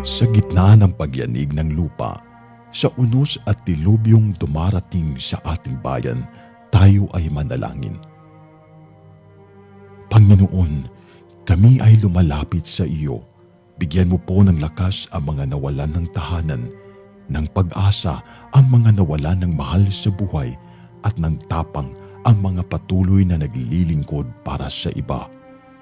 Sa gitna ng pagyanig ng lupa, sa unos at dilubyong dumarating sa ating bayan, tayo ay manalangin. Panginoon, kami ay lumalapit sa iyo. Bigyan mo po ng lakas ang mga nawalan ng tahanan, ng pag-asa ang mga nawalan ng mahal sa buhay, at ng tapang ang mga patuloy na naglilingkod para sa iba.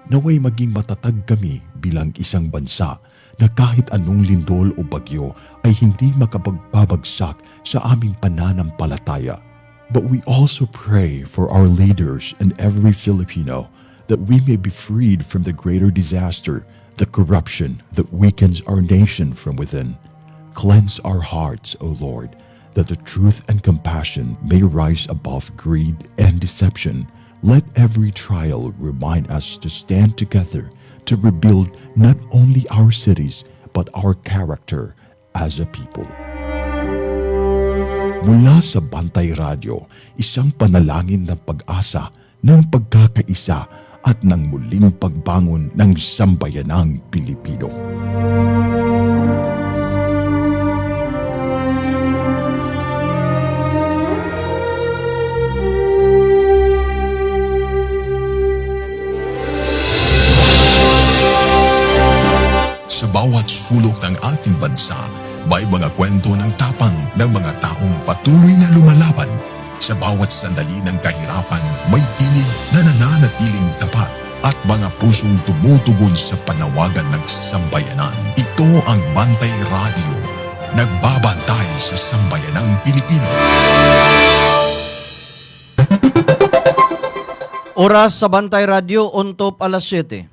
Naway maging matatag kami bilang isang bansa na kahit anong lindol o bagyo ay hindi makapagbabagsak sa aming pananampalataya. But we also pray for our leaders and every Filipino that we may be freed from the greater disaster, the corruption that weakens our nation from within. Cleanse our hearts, O Lord, that the truth and compassion may rise above greed and deception. Let every trial remind us to stand together to rebuild not only our cities but our character as a people. Mula sa Bantay Radio, isang panalangin ng pag-asa, ng pagkakaisa at ng muling pagbangon ng sambayanang Pilipino. Sa bawat sulok ng ating bansa, may mga kwento ng tapang ng mga taong patuloy na lumalaban. Sa bawat sandali ng kahirapan, may tinig na nananatiling tapat at mga pusong tumutugon sa panawagan ng sambayanan. Ito ang Bantay Radio, nagbabantay sa sambayanang Pilipino. Oras sa Bantay Radio, on top alas 7.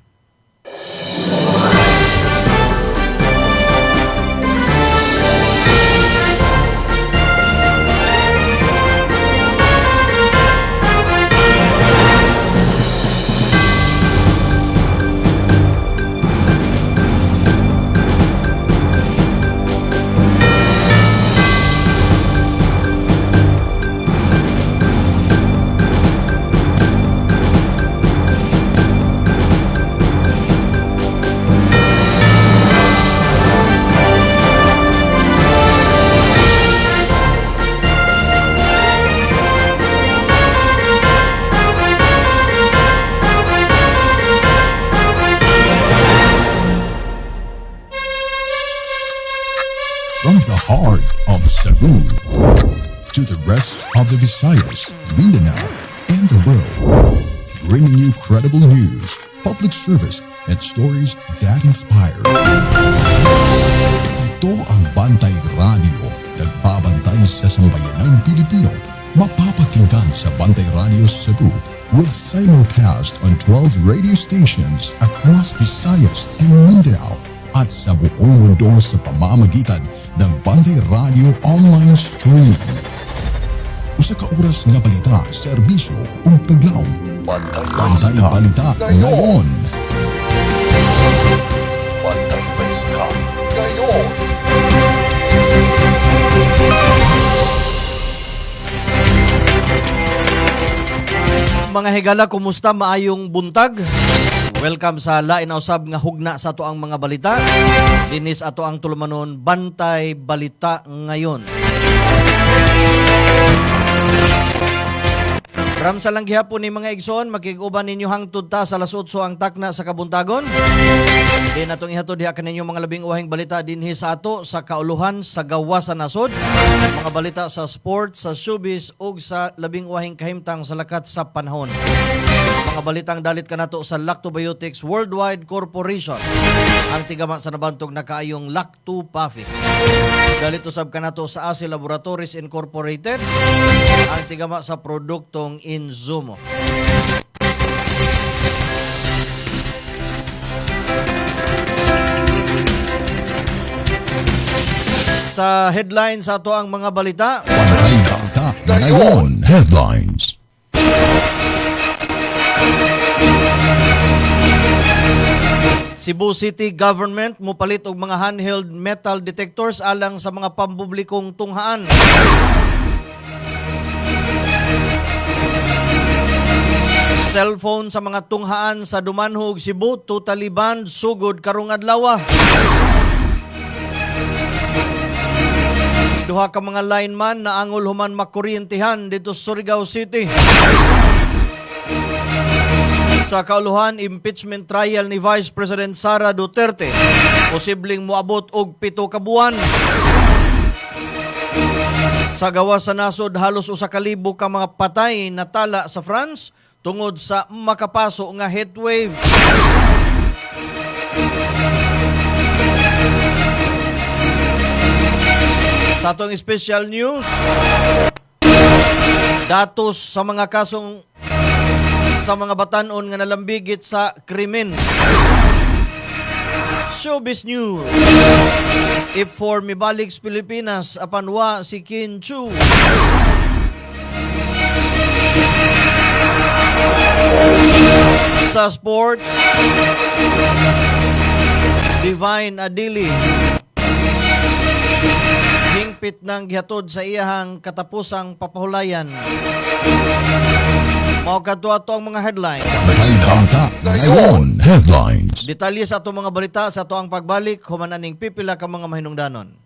From the heart of Cebu to the rest of the Visayas, Mindanao, and the world, bringing you credible news, public service, and stories that inspire. Ito ang Bantay Radio, nagbabantay sa sambayanang Pilipino. Mapapakinggan sa Bantay Radio Cebu with simulcast on 12 radio stations across Visayas and Mindanao, at sa buong mundo sa pamamagitan ng Bantay Radio Online Streaming. Usa ka oras nga balita, serbisyo ug paglaom. Bantay Balita ngayon. Bantay Balita ngayon. Mga higala, kumusta? Maayong buntag. Welcome sa lain na usab nga hugna sa ato ang mga balita. Dinis ato ang tulumanon Bantay Balita ngayon. Ram sa lang gihapon ni mga igsoon, makiguban ninyo hangtod ta sa alas 8 ang takna sa kabuntagon. Din atong ihatod diha kaninyo mga labing uwahing balita dinhi sa ato sa kauluhan sa gawas sa nasod, mga balita sa sports, sa showbiz ug sa labing uwahing kahimtang sa lakat sa panahon. Mga balitang dalit kanato sa Lactobiotics Worldwide Corporation, ang tigama sa nabantog na kaayong Lactopafic. Dalit usab kanato sa ASI Laboratories Incorporated, ang tigama sa produktong Inzumo. Sa headlines sa ato ang mga balita. Bantay Balita ngayon. Headlines. Cebu City Government mupalit og mga handheld metal detectors alang sa mga pampublikong tunghaan. Cellphone sa mga tunghaan sa Dumanhog, Cebu, totally banned sugod karong adlaw. Duha ka mga lineman na angol human makuryentihan dito sa Surigao City. Sa kauluhan, impeachment trial ni Vice President Sara Duterte. Posibleng moabot og 7 ka buwan. Sa gawa sa nasod, halos 1,000 ka mga patay na tala sa France tungod sa makapaso nga heatwave. Sa atong special news, datos sa mga kasong sa mga batanon nga nalambigit sa krimen. Showbiz News. If for mibalik sa Pilipinas, apanwa si Kin Chu. Sa sports, Divine Adili hingpit ng gihatod sa iyahang katapusang papahulayan. Mao kadto ato ang mga headlines. May balita ngayon. Headlines. Detalye sa ato mga balita sa ato ang pagbalik human aning pipila ka mga mahinungdanon.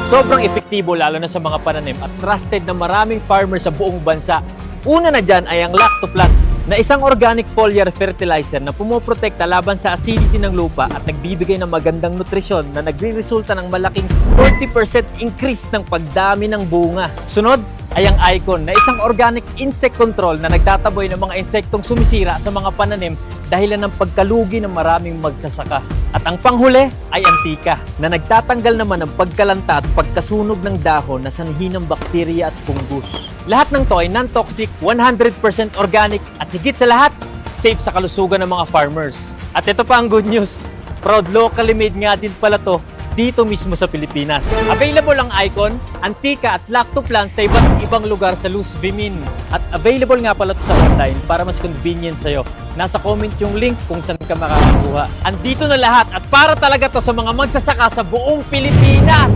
Sobrang epektibo lalo na sa mga pananim at trusted na maraming farmers sa buong bansa. Una na dyan ay ang Lactoplan na isang organic foliar fertilizer na pumoprotekta laban sa acidity ng lupa at nagbibigay ng magandang nutrisyon na nagre-resulta ng malaking 40% increase ng pagdami ng bunga. Sunod ay ang Icon na isang organic insect control na nagtataboy ng mga insektong sumisira sa mga pananim dahilan ng pagkalugi ng maraming magsasaka. At ang panghuli ay Antika na nagtatanggal naman ng pagkalanta at pagkasunog ng dahon na sanhi ng bakterya at fungus. Lahat ng to ay non-toxic, 100% organic at higit sa lahat, safe sa kalusugan ng mga farmers. At ito pa ang good news, proud locally made nga din pala to dito mismo sa Pilipinas. Available ang Icon, Antika at Lactoplan sa iba't ibang lugar sa Luz Vimin. At available nga pala to sa online para mas convenient sa'yo. Nasa comment yung link kung saan ka makakakuha. Andito na lahat at para talaga to sa mga magsasaka sa buong Pilipinas!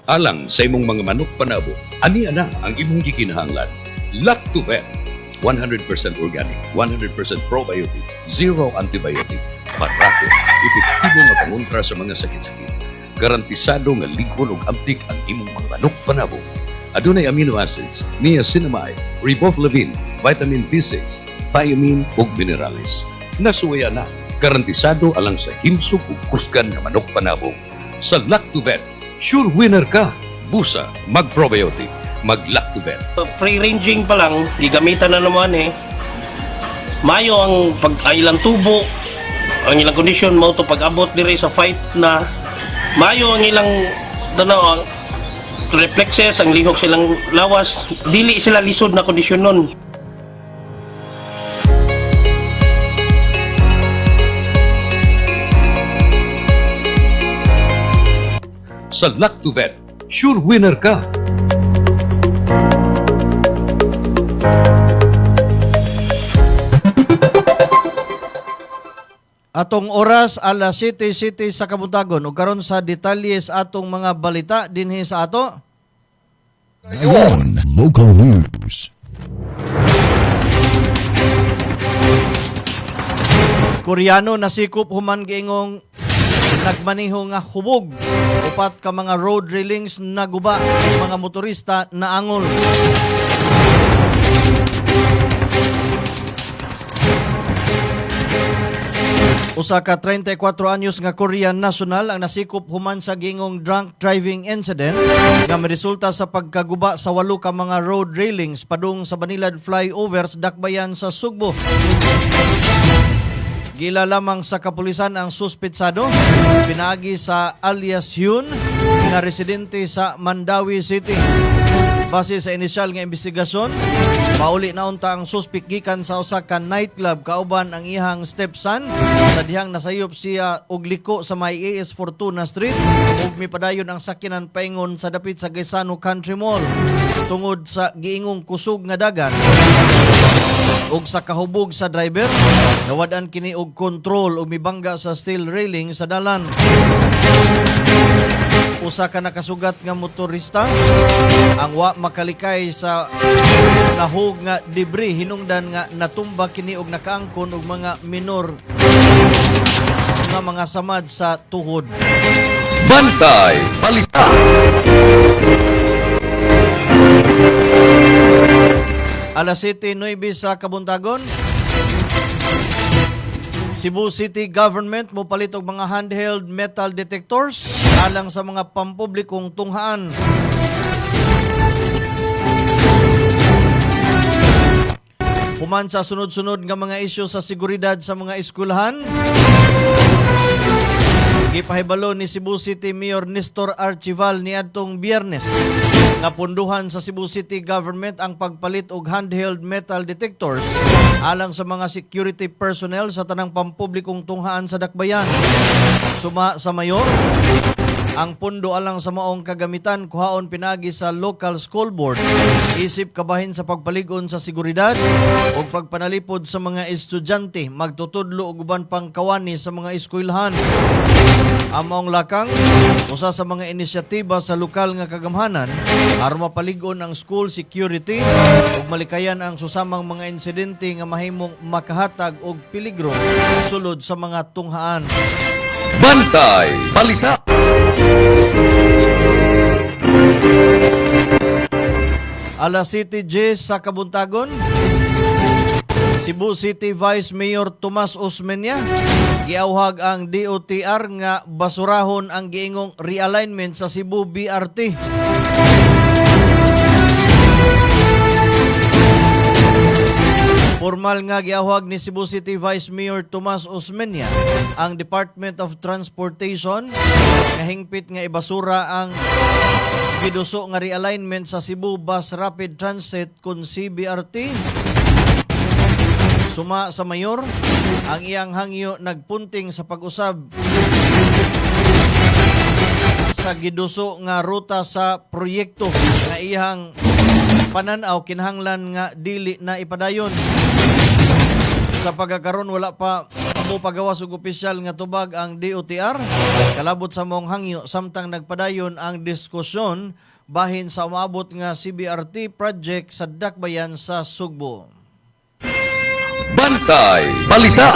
Alang sa imong mga manok panabo, ani ana ang imong gikinahanglan. Lactovet, 100% organic, 100% probiotic, zero antibiotic, parako, epektibo nga pangontra sa mga sakit-sakit. Garantisado nga ligon ug antik ang imong mga manok panabo. Adunay amino acids, niacinamide, riboflavin, vitamin B6, thiamine ug minerales. Nasuya na, garantisado alang sa himsog ug kusgan nga manok panabo. Sa Lactovet, sure winner ka. Busa, mag-probiotic, mag-Lactovet. Free-ranging pa lang, gigamitan na naman eh. Mayo ang ilang tubo, ang ilang kondisyon mo to pag-abot dire sa fight na mayo ang ilang ang reflexes, ang lihok silang lawas, dili sila lisod na kondisyon nun. Sa Lactovet, sure winner ka. Atong oras alas 7:07 sa Kabuntagon ug karon sa detalye sa atong mga balita dinhi sa ato. Ngayon, local news. Koreano nasikop human giingong nagmaniho nga hubog. Upat ka mga road railings naguba ang mga motorista na angol. Usa ka 34 anyos nga Korean national ang nasikop human sa gingong drunk driving incident nga resulta sa pagkaguba sa 8 ka mga road railings padung sa Banilad flyover sa Dakbayan sa Sugbo. Gila lamang sa kapulisan ang suspetsado, pinagi sa alias Hyun nga residente sa Mandawi City. Base sa inisyal nga investigasyon, Mauli na unta ang suspek gikan sa usa ka nightclub kauban ang iyang stepson sa dihang nasayop siya og liko sa may AS Fortuna Street ug mipadayon ang sakyanan paingon sa dapit sa Gaisano Country Mall tungod sa giingong kusog nga dagan ug sa kahubog sa driver nawad-an kini og kontrol ug mibangga sa steel railing sa dalan. Usa ka nakasugat nga motorista ang wa makalikay sa nahog nga debris hinungdan nga natumba kini og nakaangkon og mga minor nga mga samad sa tuhod. Bantay Balita. Alas 7:09 sa Kabuntagon. Cebu City Government mopalit og mga handheld metal detectors alang sa mga pampublikong tunghaan. Human sa sunod-sunod nga mga isyu sa seguridad sa mga eskwelahan, gipahibalo ni Cebu City Mayor Nestor Archival niadtong Biyernes nga punduhan sa Cebu City Government ang pagpalit og handheld metal detectors alang sa mga security personnel sa tanang pampublikong tunghaan sa Dakbayan. Suma sa mayor, ang pundo alang sa maong kagamitan kuhaon pinagi sa local school board isip kabahin sa pagpaligon sa seguridad o pagpanalipod sa mga estudyante magtutudlo og uban pang kawani sa mga eskwelahan. Ang maong lakang usa sa mga inisyatiba sa lokal nga kagamhanan aron mapaligon ang school security ug malikayan ang susamang mga insidente nga mahimong makahatag og peligro sulod sa mga tunghaan. Bantay Balita. Alas 7:10 sa Kabuntagon. Cebu City Vice Mayor Tomas Osmeña giawhag ang DOTR nga basurahon ang giingong realignment sa Cebu BRT. Formal nga giawhag ni Cebu City Vice Mayor Tomas Osmeña ang Department of Transportation nga hingpit nga ibasura ang giduso nga realignment sa Cebu Bus Rapid Transit kun CBRT. Suma sa mayor, ang iyang hangyo nagpunting sa pag-usab sa giduso nga ruta sa proyekto nga iyang pananaw kinahanglan nga dili na ipadayon. Sa pagkakaroon wala pa pagawas og opisyal nga tubag ang DOTR kalabot sa mong hangyo samtang nagpadayon ang diskusyon bahin sa umabot nga CBRT project sa Dakbayan sa Sugbo. Bantay Balita.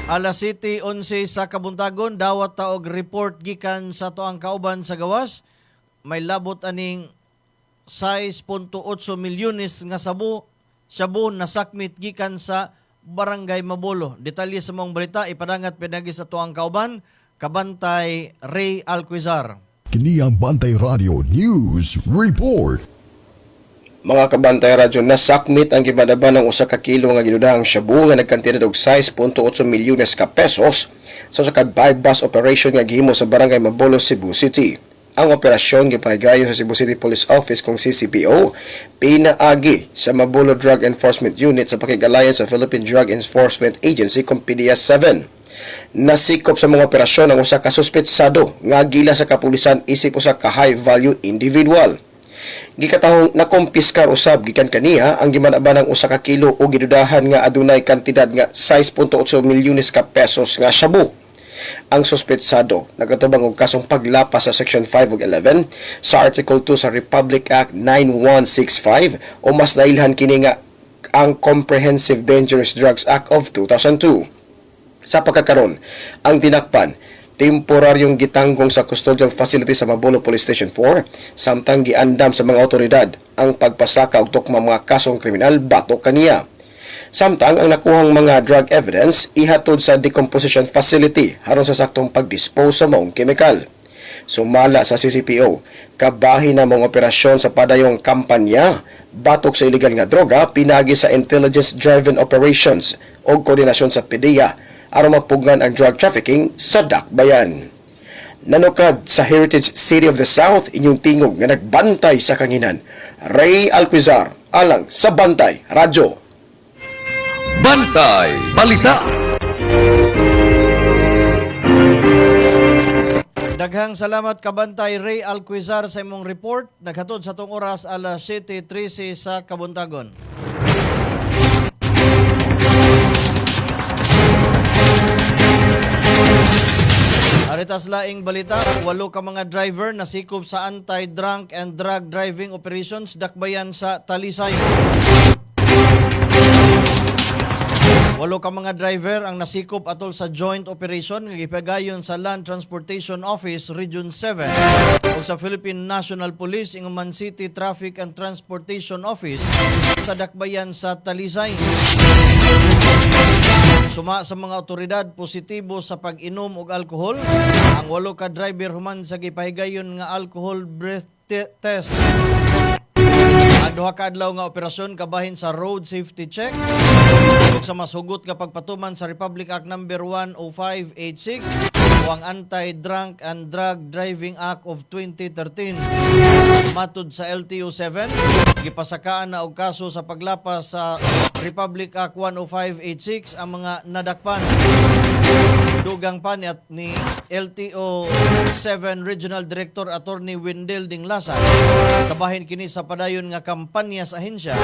Alas 7:11 sa Kabuntagon, dawat taog report gikan sa toang kauban sa gawas. May labot aning 6.8 milyones nga shabu nasakmit gikan sa Barangay Mabolo. Detalye sa mong balita ipadangat pinagi sa toang kauban, Kabantay Ray Alquizar. Kini ang Bantay Radio News Report. Mga kabantay radyo, nasakmit ang gibadaban ng usa ka kilo nga ginudahang shabu nga nagkantidad og 6.8 milyones ka pesos sa usa ka bypass operation nga gihimo sa Barangay Mabolo, Cebu City. Ang operasyon gipahigayon sa Cebu City Police Office kung CCPO pinaagi sa Mabolo Drug Enforcement Unit sa pakigalayan sa Philippine Drug Enforcement Agency kung PDS-7. Nasikop sa mga operasyon ang usa ka suspetsado nga gila sa kapulisan isip usa ka high-value individual. Gikatahong nakompiskar usab gikan kaniya ang gimanaban ng usa ka kilo o gidudahan nga adunay kantidad nga 6.8 milyones ka pesos nga shabu. Ang suspetsado nagatubang og kasong paglapas sa Section 5 ug 11 sa Article 2 sa Republic Act 9165 o mas nailhan kini nga ang Comprehensive Dangerous Drugs Act of 2002. Sa pagkakaron, ang tinakpan temporaryong gitanggong sa custodial facility sa Mabolo Police Station 4 samtang giandam sa mga otoridad ang pagpasaka og tukmang mga kasong kriminal batok kaniya. Samtang ang nakuhang mga drug evidence ihatod sa decomposition facility aron sa saktong pag-dispose sa maong kemikal. Sumala sa CCPO, kabahin na mga operasyon sa padayong kampanya batok sa illegal nga droga pinagi sa intelligence-driven operations o koordinasyon sa PDEA aron mapugnan ang drug trafficking sa Dakbayan. Nanukad sa Heritage City of the South, inyong tingog nga nagbantay sa kanginan. Ray Alquizar, alang sa Bantay Radyo. Bantay Balita. Daghang salamat kabantay Ray Alquizar sa imong report. Naghatod sa tong oras alas 7:13 sa Kabuntagon. Aritas laing balita, 8 ka mga driver nasikop sa anti-drunk and drug driving operations dakbayan sa Talisay. 8 ka mga driver ang nasikop atol sa joint operation nga gipagayon sa Land Transportation Office Region 7 ug sa Philippine National Police Inguman City Traffic and Transportation Office sa dakbayan sa Talisay. Suma sa mga otoridad positibo sa pag-inom og alkohol, ang 8 ka driver human sa gipahigayon nga alcohol breath test. Ang duha ka adlaw nga operasyon kabahin sa road safety check ug sa masugot nga pagpatuman sa Republic Act No. 10586 o ang Anti-Drunk and Drug Driving Act of 2013. Matud sa LTO 7, gipasakaan na og kaso sa paglapas sa Republic Act 10586 ang mga nadakpan. Dugang pa ni LTO 7 Regional Director Attorney Wendell Dinglasa, kabahin kini sa padayon nga kampanya sa ahensya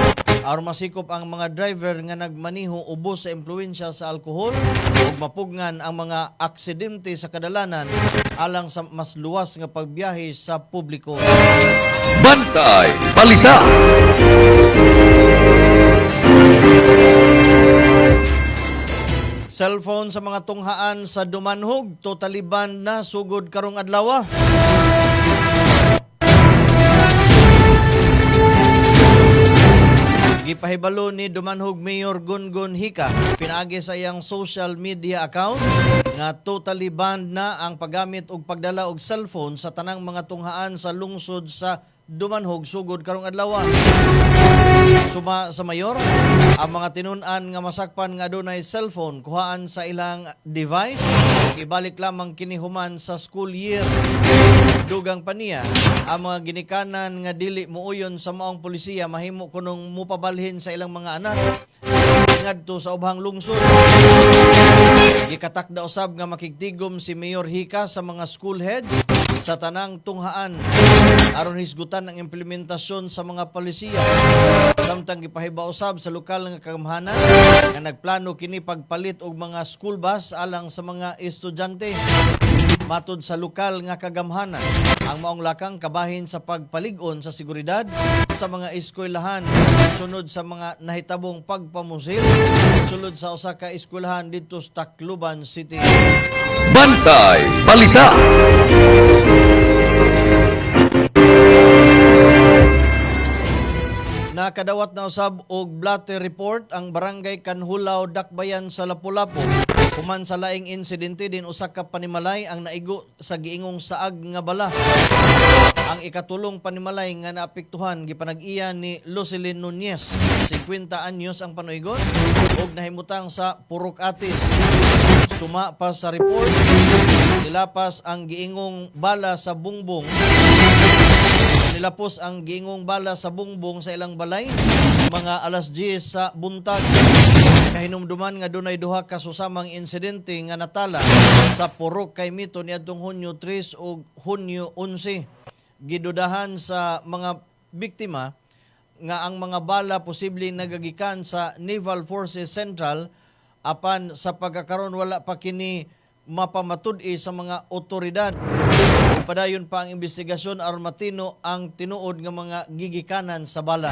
aron masikop ang mga driver nga nagmaniho ubos sa impluwensya sa alkohol ug mapugnan ang mga aksidente sa kadalanan alang sa mas luwas nga pagbiyahe sa publiko. Bantay Balita. Cellphone sa mga tunghaan sa Dumanhog, totally banned na sugod karong adlaw. Gipahibalo ni Dumanhog Mayor Gungun Hika, pinaagi sa iyang social media account nga totally banned na ang paggamit ug pagdala og cellphone sa tanang mga tunghaan sa lungsod sa Dumanhog sugod karong adlaw. Suma sa mayor, ang mga tinun-an nga masakpan nga adunay cellphone kuhaan sa ilang device ug ibalik lamang kini human sa school year. Dugang pa niya, ang mga ginikanan nga dili muuyon sa maong polisiya mahimo kunong mupabalhin sa ilang mga anak ngadto sa ubhang lungsod. Gikatakda usab nga makigtigom si Mayor Hika sa mga school heads sa tanang tunghaan aron hisgutan ang implementasyon sa mga polisiya. Samtang gipahibaw usab sa lokal nga kagamhanan nga nagplano kini pagpalit og mga school bus alang sa mga estudyante. Matud sa lokal nga kagamhanan, ang maong lakang kabahin sa pagpalig-on sa seguridad sa mga eskwelahan sunod sa mga nahitabong pagpamusil sulod sa usa ka eskwelahan dito sa Tacloban City. Bantay Balita. Nakadawat na usab og blatter report ang barangay Kanhulaw, Dakbayan sa Lapu-Lapu. Human sa laing insidente din usa ka panimalay ang naigo sa giingong saag nga bala. Ang ikatulong panimalay nga naapektuhan gipanag-iya ni Lucilin Nunez, 50 anyos ang panuigon ug nahimutang sa Purok Atis. Suma pa sa report, nilapas ang giingong bala sa bungbong. Nilapos ang giingong bala sa bungbong sa ilang balay mga alas 10 sa buntag. Kahinumduman nga dunay duha ka susamang insidente nga natala sa Purok kay Mito niadtong Hunyo 3 ug Hunyo 11. Gidudahan sa mga biktima nga ang mga bala posibleng nagagikan sa Naval Forces Central apan sa pagkakaron wala pa kini mapamatud-i sa mga otoridad. Padayon pa ang investigasyon aron matino ang tinuod nga mga gigikanan sa bala.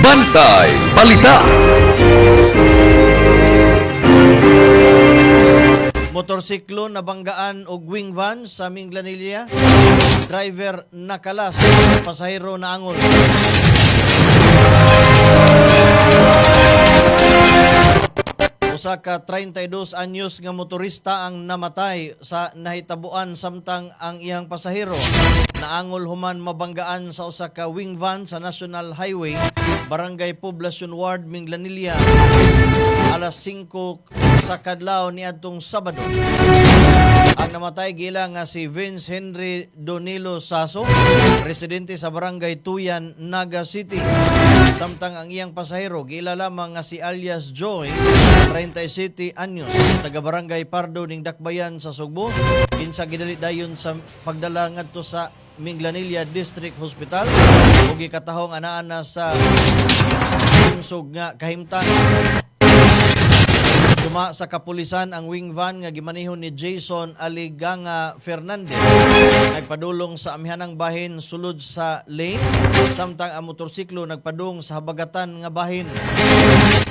Bantay Balita. Motorsiklo nabanggaan og wing van sa Minglanilla. Driver nakalas, pasahero naangol. Usa ka 32 anyos nga motorista ang namatay sa nahitabuan samtang ang iyang pasahero naangol human mabanggaan sa usa ka wing van sa National Highway, Barangay Poblacion Ward, Minglanilla, alas 5 sa kadlaw niadtong Sabado. Ang namatay gila nga si Vince Henry Donilo Saso, residente sa Barangay Tuyan, Naga City. Samtang ang iyang pasahero gila lamang nga si alias Joy, 37 anyos, taga Barangay Pardo ning Dakbayan sa Sugbo. Kinsa gidali dayon sa pagdala ngadto sa Minglanilla District Hospital ug gikatahong anaa sa sug nga kahimtang. Tuma sa kapulisan ang wing van nga gimanihon ni Jason Aliganga Fernandez nagpadulong sa amihanang bahin sulod sa lane, samtang ang motorsiklo nagpadung sa habagatan nga bahin.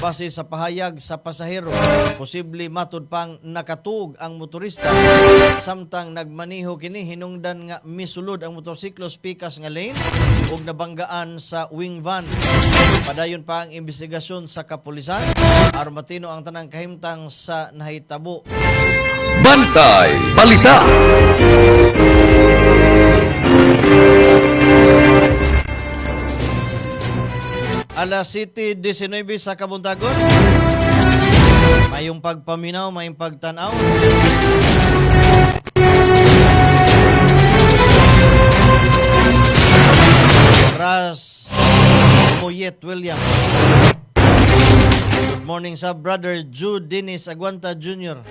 Base sa pahayag sa pasahero, posible matud pang nakatug ang motorista, samtang nagmaniho kini hinungdan nga misulod ang motorsiklo pikas nga lane ug nabanggaan sa wing van. Padayon pa ang investigasyon sa kapulisan aron matino ang tanang kahimtang sa nahitabo. Bantay Balita. Alas 7:19 sa Kabuntagon. Mayong pagpaminaw, mayong pagtanaw. Ras Moyet William. Good morning sa brother Jude Dennis Aguanta Jr.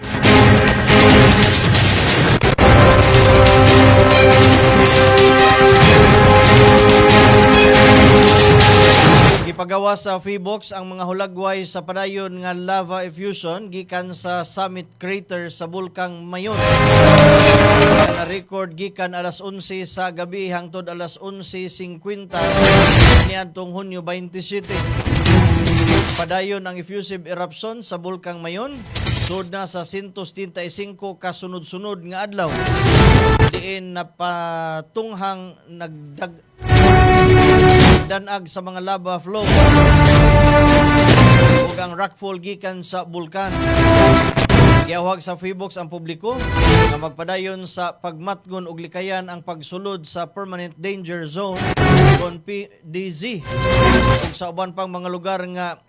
Gipagawa sa Feebox ang mga hulagway sa padayon nga lava effusion gikan sa summit crater sa Bulkang Mayon. Na-record gikan alas 11 sa gabi hangtod alas 11:50 niadtong Hunyo 27. Padayon ang effusive eruption sa Bulkang Mayon sud na sa 135 kasunod-sunod nga adlaw. Diin napatunghang danag sa mga lava flow ug ang rockfall gikan sa bulkan. Giyawag sa Feebox ang publiko na magpadayon sa pagmatgon og likayan ang pagsulod sa Permanent Danger Zone kon PDZ ug sa uban pang mga lugar nga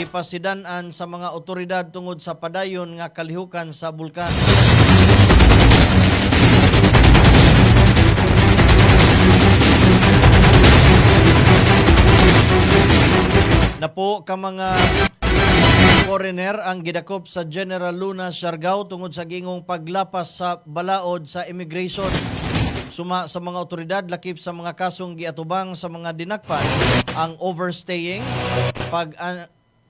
gipasidan-an sa mga otoridad tungod sa padayon nga kalihukan sa bulkan. Napo ka mga foreigner ang gidakop sa General Luna, Siargao tungod sa gingong paglapas sa balaod sa immigration. Suma sa mga otoridad lakip sa mga kasong giatubang sa mga dinakpan ang overstaying,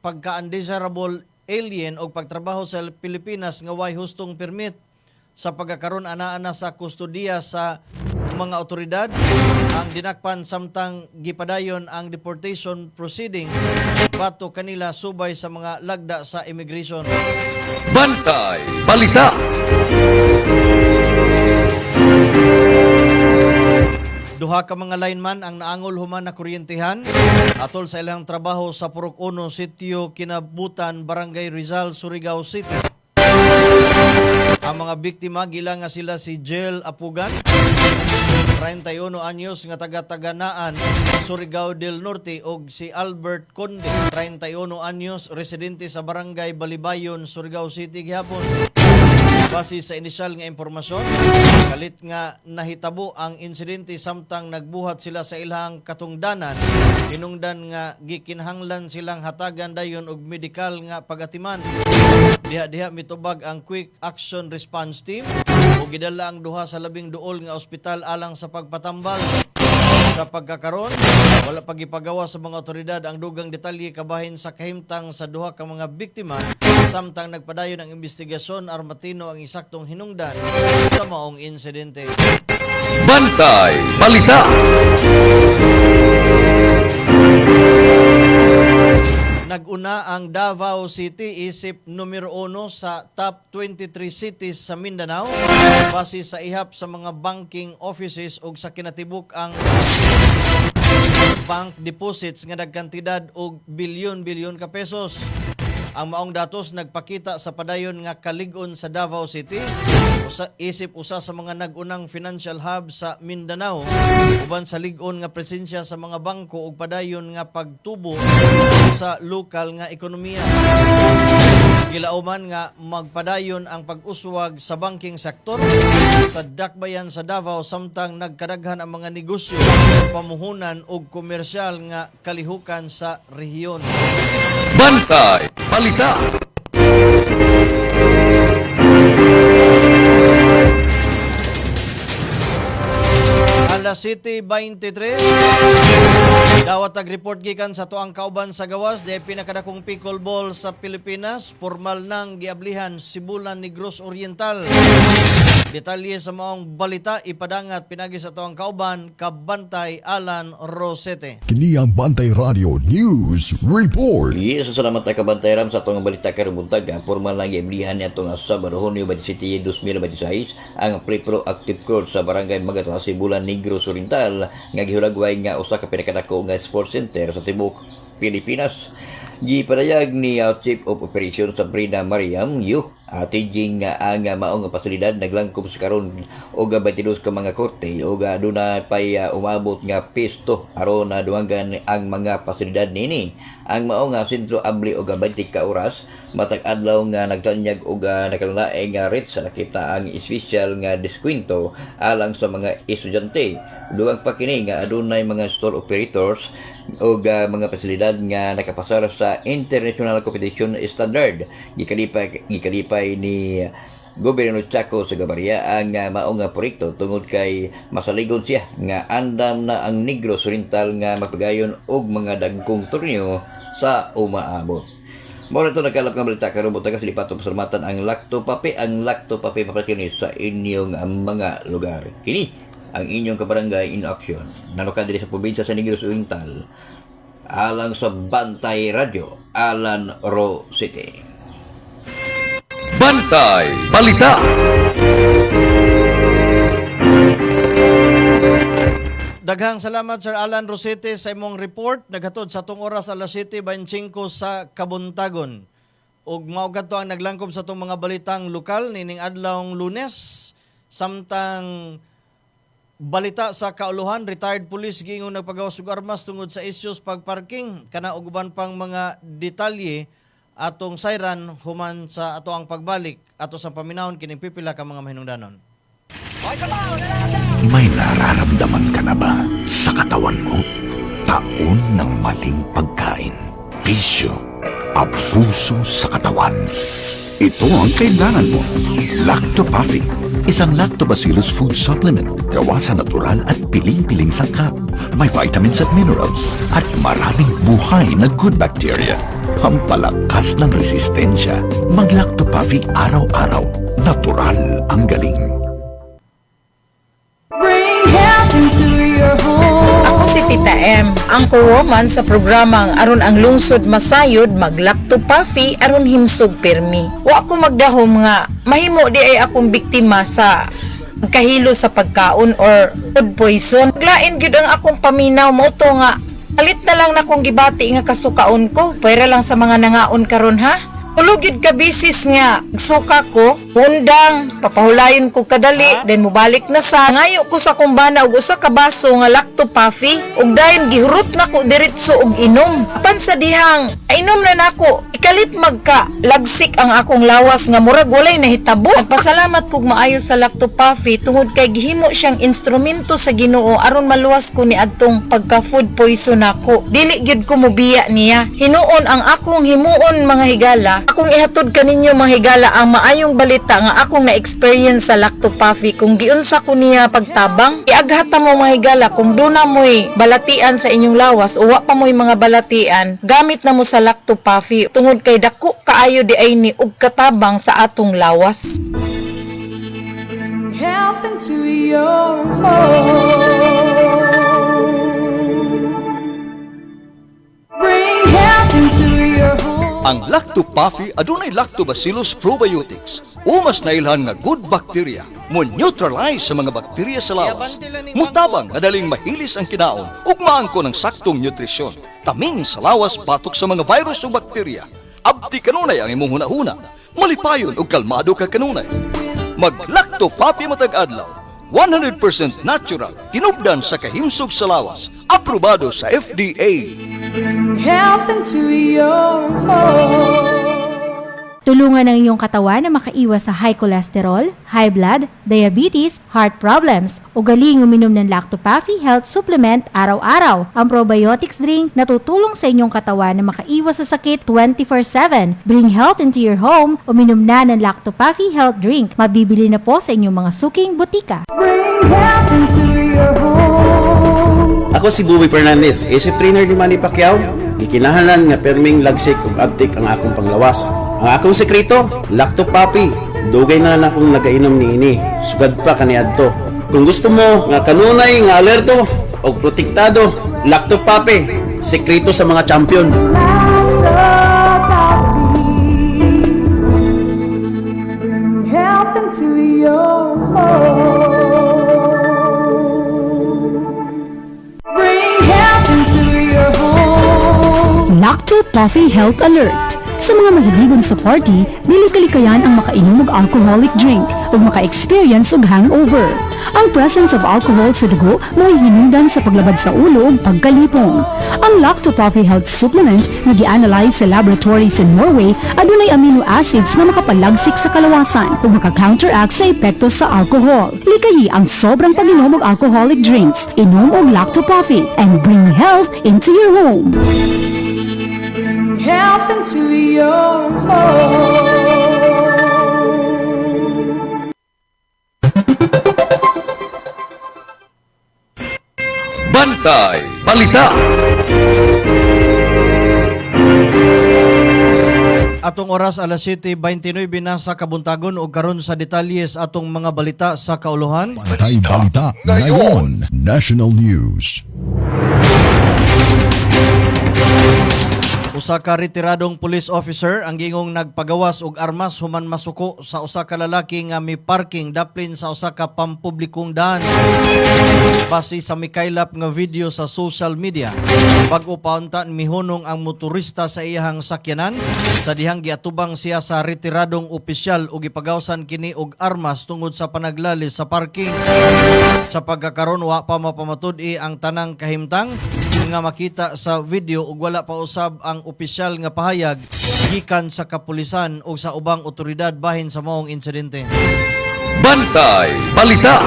pagka-undesirable alien o pagtrabaho sa Pilipinas nga way hustong permit sa pagkakaroon ana-ana sa kustodiya sa mga otoridad ang dinakpan, samtang gipadayon ang deportation proceedings bato kanila subay sa mga lagda sa immigration. Bantay Balita. Duha ka mga lineman ang naangol human na kuryentehan atol sa ilang trabaho sa Purok 1, Sitio Kinabutan, Barangay Rizal, Surigao City. Ang mga biktima gila nga sila si Jel Apugan, 31 anyos nga taga-taganaan, Surigao del Norte, og si Albert Conde, 31 anyos, residente sa Barangay Balibayon, Surigao City gihapon. Base sa inisyal nga impormasyon, kalit nga nahitabo ang insidente samtang nagbuhat sila sa ilang katungdanan, hinungdan nga gikinahanglan silang hatagan dayon og medikal nga pagatiman. Diha-diha mitubag ang Quick Action Response Team ug gidala ang duha sa labing duol nga ospital alang sa pagpatambal. Sa pagkakaron, wala pa gipagawa sa mga otoridad ang dugang detalye kabahin sa kahimtang sa duha ka mga biktima, samtang nagpadayon ang investigasyon aron matino ang isaktong hinungdan sa maong insidente. Bantay Balita. Nag-una ang Davao City isip numero 1 sa top 23 cities sa Mindanao base sa ihap sa mga banking offices ug sa kinatibuk ang bank deposits nga nagkantidad og bilyon-bilyon ka pesos. Ang maong datos nagpakita sa padayon nga kalig-on sa Davao City isip usa sa mga nag-unang financial hub sa Mindanao uban sa lig-on nga presensya sa mga bangko ug padayon nga pagtubo sa lokal nga ekonomiya. Gilauman nga magpadayon ang pag-uswag sa banking sektor sa dakbayan sa Davao samtang nagkaraghan ang mga negosyo, pamuhunan ug komersyal nga kalihukan sa rehiyon. Bantay Balita. Alas 7:23 dawat nag-report gikan sa tuang kauban sa gawas di pinakadakong pickleball sa Pilipinas, formal nang giablihan Sibulan Negros Oriental. Detalye sa maong balita ipadangat pinagi sa tuang kauban Kabantay Alan Rosete. Kini ang Bantay Radio News Report. Yes, salamat tayo kabantayram sa itong balita karong buntag. Formal lang iblihan niya itong Sabado, Hunyo 27, 2026 ang pre-proactive court sa barangay Magato sa Sibulan Negros Oriental nga gihulagway nga usa ka pinakadako nga sports center sa tibuok Pilipinas. Gipadayag ni Chief of Operations Sabrina Mariam Yu atiging nga ang maong pasilidad naglangkob sa karon og 22 ka mga korte og aduna pay umabot nga pisto aron na duwangan ang mga pasilidad nini. Ang maong sentro abli og 20 ka oras matag adlaw nga nagtanyag og nakalalae nga rates sa nakita ang espesyal nga diskwento alang sa mga estudyante. Dugang pa kini nga adunay mga store operators o mga pasilidad nga nakapasar sa international competition standard. Gikalipay ni Gobyerno Chaco sa Gabaria ang maong proyekto tungod kay masaligon siya nga andam na ang Negros Oriental nga magpagayon og mga dagkong torneo sa umaabot. Muna ito nakalap ng balita karong buntag sa lipat pasalamatan ang Lacto Papi mapatinis sa inyong mga lugar. Kini ang inyong kabarangay in action nalokad diri sa probinsya sa Negros Oriental alang sa Bantay Radio Alan Rosete. Bantay Balita. Daghang salamat Sir Alan Rosete sa imong report. Naghatod sa tong oras alas 7:25 sa Kabuntagon. Ug mao kadto ang naglangkob sa tong mga balitang lokal nining adlawng Lunes. Samtang balita sa kauluhan, retired police giingon nagpagawas og armas tungod sa issues pagparking kana og uban pang mga detalye atong sayran human sa ato ang pagbalik ato sa paminahon kining pipila ka mga mahinungdanon. May nararamdaman ka na ba sa katawan mo? Taon ng maling pagkain, bisyo, abuso sa katawan. Ito ang kailangan mo. Lactopafi, isang lactobacillus food supplement gawa sa natural at piling-piling sangkap. May vitamins at minerals at maraming buhay na good bacteria. Pampalakas ng resistensya. Mag-Lactopafi araw-araw. Natural ang galing. Bring health into your home. Ako si Tita M, ang co-woman sa programang aron ang lungsod masayod mag-Lactopafi aron himsog pirmi. Wa ko magdahom nga mahimo di ay akong biktima sa kahilo sa pagkaon or food poison. Maglain gyud ang akong paminaw mo to nga alit na lang na kong gibati nga kasukaon ko para lang sa mga nangaon karon ha. Ulugid ka bisis nga suka ko, undang, papahulayon ko kadali, then mubalik na sa ngayo ko sa kumbana og usa ka baso nga Lactopafi ug dayon gihurot na ko diretso og inom. Apan sa dihang inom na nako, ikalit magka lagsik ang akong lawas nga murag walay nahitabo. Nagpasalamat pug maayo sa Lactopafi tungod kay gihimo siyang instrumento sa Ginoo aron maluwas ko ni adtong pagka food poison nako. Dili gyud ko mobiya niya. Hinuon ang akong himuon mga higala. Akong ihatod kaninyo mga higala ang maayong balita nga akong na-experience sa Lactopafi kung giunsa ko niya pagtabang. Iaghata mo mga higala kung duna mo'y balatian sa inyong lawas o wa pa mo'y mga balatian, gamit na mo sa Lactopafi tungod kay dako kaayo di ay ni og katabang sa atong lawas. Bring health into your home. Bring health into your home. Ang Lactopafi adunay Lactobacillus probiotics. Umas na ilhan nga good bacteria mo neutralize sa mga bakterya sa lawas. Mutabang adaling mahilis ang kinaon ug maangko ng saktong nutrisyon. Taming sa lawas batok sa mga virus o bakterya. Abdi kanunay ang imong hunahuna. Malipayon ug kalmado ka kanunay. Mag Lactopafi matag adlaw. 100% natural, tinubdan sa kahimsog sa lawas. Aprobado sa FDA. Bring health into your home. Tulungan ang iyong katawan na makaiwas sa high cholesterol, high blood, diabetes, heart problems. Ugaling uminom ng Lactopaffi Health Supplement araw-araw. Ang probiotics drink na tutulong sa inyong katawan na makaiwas sa sakit 24/7. Bring health into your home. Uminom na ng Lactopaffi Health Drink. Mabibili na po sa inyong mga suking butika. Ako si Buboy Fernandez, isip trainer ni Manny Pacquiao. Gikinahanglan nga perming lagsik ug abtik ang akong panglawas. Ang akong sekreto, Lactopaffi. Dugay na akong nagainom niini. Sugad pa kaniadto. Kung gusto mo nga kanunay nga alerto o protektado, Lactopaffi, sekreto sa mga champion. Health into your home. Bring health into your home. Lactopaffi Health Alert. Sa mga mahiligon sa party, dili kalikayan ang makainom og alcoholic drink ug maka-experience og hangover. Ang presence of alcohol sa dugo may hinungdan sa paglabad sa ulo ug pagkalipong. Ang Lactopaffi Health Supplement nga gi-analyze sa laboratory sa Norway adunay amino acids nga makapalagsik sa kalawasan ug maka-counteract sa epekto sa alcohol. Likayi ang sobrang pag-inom og alcoholic drinks. Inom og Lactopaffi and bring health into your home. Bring health into your home. Bantay Balita. Atong oras alas 7:29 na sa kabuntagon ug karon sa detalyes atong mga balita sa kauluhan. Bantay Balita ngayon, National News. Usa ka retiradong police officer ang gingong nagpagawas og armas human masuko sa usa ka lalaki nga mi parking daplin sa usa ka pampublikong daan. Base sa mikaylap nga video sa social media, bag-o paunta mihunong ang motorista sa iyang sakyanan sa dihang giatubang siya sa retiradong opisyal ug gipagawsan kini og armas tungod sa panaglali sa parking. Sa pagkakaron wa pa mapamatud-i ang tanang kahimtang nga makita sa video ug wala pa usab ang opisyal nga pahayag gikan sa kapulisan o sa ubang otoridad bahin sa maong insidente. Bantay Balita.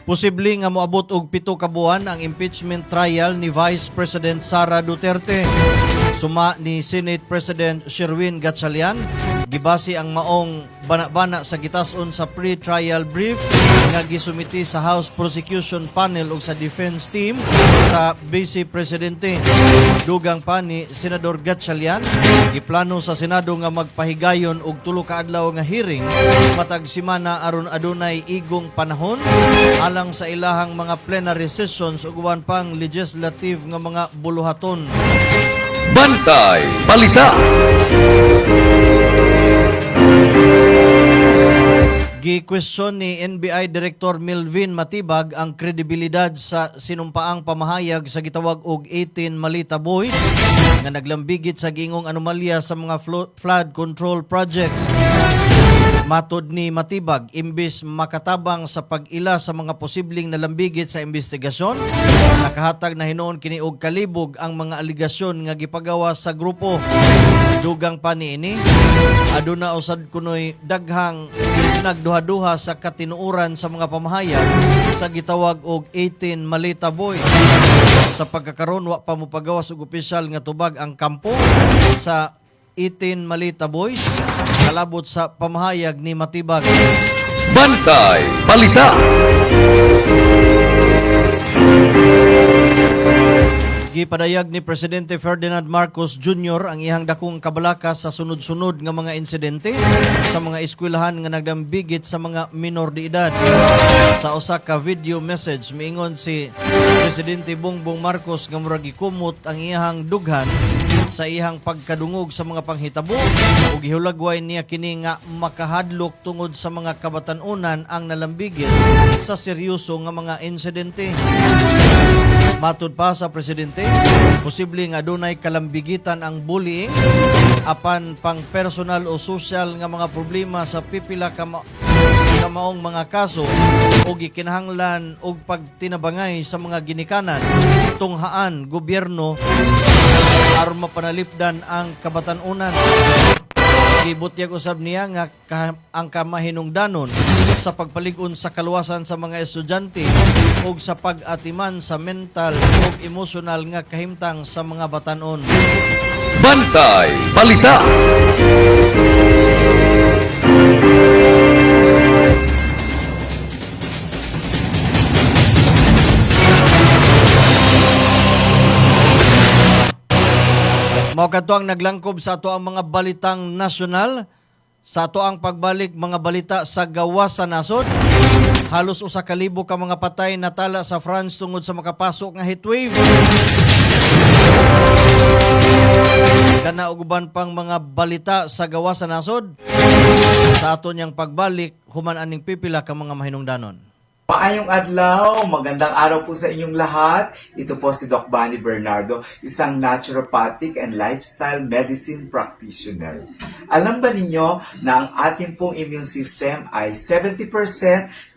Posible nga moabot og 7 ka buwan ang impeachment trial ni Vice President Sara Duterte. Suma ni Senate President Sherwin Gatchalian, gibasi ang maong bana-bana sa gitas-on sa pre-trial brief nga gisumiti sa House Prosecution Panel ug sa Defense Team sa Vice Presidente. Dugang pa ni Senador Gatchalian, giplano sa Senado nga magpahigayon og 3 ka adlaw nga hearing matag semana aron adunay igong panahon alang sa ilahang mga plenary sessions ug uban pang legislative nga mga buluhaton. Bantay Balita. Gi-question ni NBI Director Melvin Matibag ang kredibilidad sa sinumpaang pamahayag sa gitawag og 18 Malita Boys nga naglambigit sa gingong anomalya sa mga flood control projects. Matod ni Matibag, imbis makatabang sa pag-ila sa mga posibleng nalambigit sa investigasyon, nakahatag na hinuon kini og kalibog ang mga aligasyon nga gipagawa sa grupo. Dugang pa niini, aduna usad kunoy daghang nagduha-duha sa katinuoran sa mga pamahayag sa gitawag og 18 Malita Boys. Sa pagkakaron wa pa mopagawas og opisyal nga tubag ang kampo sa 18 Malita Boys kalabot sa pamahayag ni Matibag. Bantay Balita. Gipadayag ni Presidente Ferdinand Marcos Jr. ang ihang dakong kabalaka sa sunod-sunod nga mga insidente sa mga eskwelahan nga nagdambigit sa mga minor de edad. Sa usa ka video message, miingon si Presidente Bongbong Marcos nga murag gikumot ang ihang dughan sa ihang pagkadungog sa mga panghitabo ug gihulagway niya kini nga makahadlok tungod sa mga kabatan-unan ang nalambigit sa seryoso nga mga insidente. Matud pa sa Presidente, posible nga adunay kalambigitan ang bullying apan pang personal o social nga mga problema sa pipila ka maong mga kaso o gikinahanglan og pagtinabangay sa mga ginikanan, tunghaan, gobyerno aron mapanalipdan ang kabatanunan. Gibutyag usab niya nga ang kamahinungdanon sa pagpalig-on sa kaluwasan sa mga estudyante ug sa pag-atiman sa mental ug emosyonal nga kahimtang sa mga batanon. Bantay Balita. Mao kadto ang naglangkob sa ato ang mga balitang nasyonal, sa ato ang pagbalik mga balita sa gawa sa nasod. Halos 1,000 ka mga patay natala sa France tungod sa makapasok nga heatwave. Kana og uban pang mga balita sa gawa sa nasod. Sa ato niyang pagbalik human aning pipila ka mga mahinungdanon. Maayong adlaw, magandang araw po sa inyong lahat. Ito po si Doc Bani Bernardo, isang naturopathic and lifestyle medicine practitioner. Alam ba ninyo na ang ating pong immune system ay 70%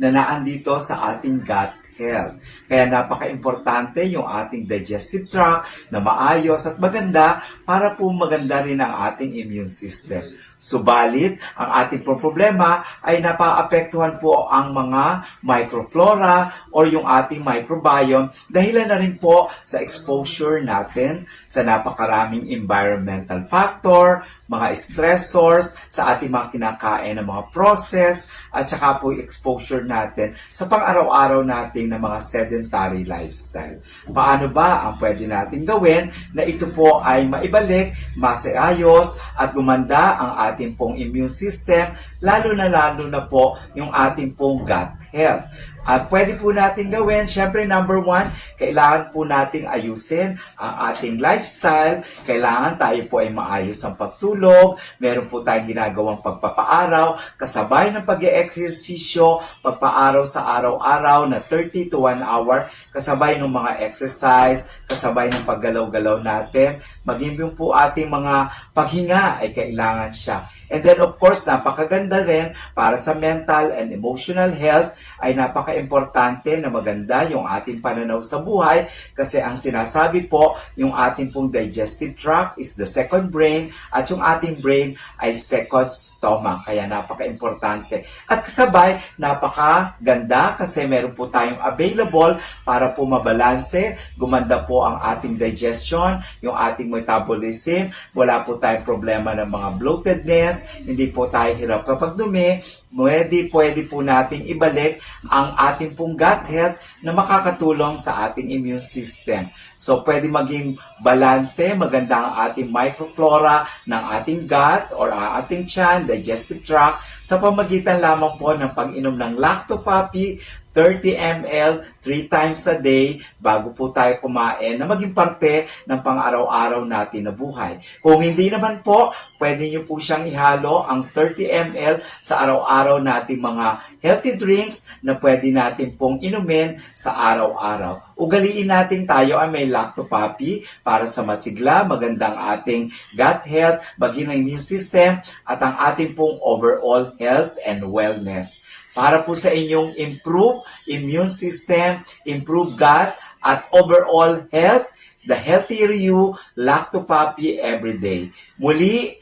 na naandito sa ating gut health. Kaya napaka-importante yung ating digestive tract na maayos at maganda para po maganda rin ang ating immune system. Subalit, ang ating problema ay napaapektuhan po ang mga microflora or yung ating microbiome dahilan na rin po sa exposure natin sa napakaraming environmental factor, mga stressors sa ating mga kinakain ng mga process at saka po exposure natin sa pang-araw-araw nating na mga sedentary lifestyle. Paano ba ang pwede natin gawin na ito po ay maibalik, maseayos at gumanda ang ating pong immune system, lalo na po yung ating pong gut health. At pwede po natin gawin, syempre number 1, kailangan po nating ayusin ang ating lifestyle. Kailangan tayo po ay maayos ang pagtulog. Meron po tayong ginagawang pagpapaaraw, kasabay ng pag-eeksesisyo, pagpaaraw sa araw-araw na 30 to 1 hour, kasabay ng mga exercise, kasabay ng paggalaw-galaw natin. Maging yung po ating mga paghinga ay kailangan siya. And then of course, napakaganda rin para sa mental and emotional health ay napaka-importante na maganda yung ating pananaw sa buhay kasi ang sinasabi po, yung ating pong digestive tract is the second brain at yung ating brain ay second stomach. Kaya napaka-importante. At kasabay, napakaganda kasi meron po tayong available para po mabalanse, gumanda po ang ating digestion, yung ating metabolism, wala po tayong problema ng mga bloatedness, hindi po tayo hirap kapag dumi, pwede po nating ibalik ang ating pong gut health na makakatulong sa ating immune system. So, pwede maging balanse, maganda ang ating microflora ng ating gut or ating tiyan, digestive tract, sa pamagitan lamang po ng pag-inom ng Lactofapi, 30 ml 3 times a day bago po tayo kumain na maging parte ng pang-araw-araw natin na buhay. Kung hindi naman po, pwede nyo po siyang ihalo ang 30 ml sa araw-araw nating mga healthy drinks na pwede natin pong inumin sa araw-araw. Ugaliin natin tayo ay may Lactopapi para sa masigla, magandang ating gut health, maging ang immune system at ang ating pong overall health and wellness. Para po sa inyong improve immune system, improve gut, at overall health, the healthier you, Lactopapi every day. Muli,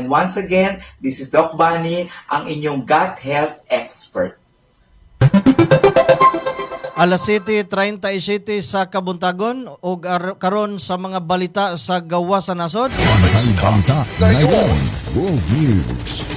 and once again, this is Doc Bani, ang inyong gut health expert. Alas 7:37 sa Kabuntagon o karon sa mga balita sa gawa sa nasod. Bantay Balita ngayon, World News.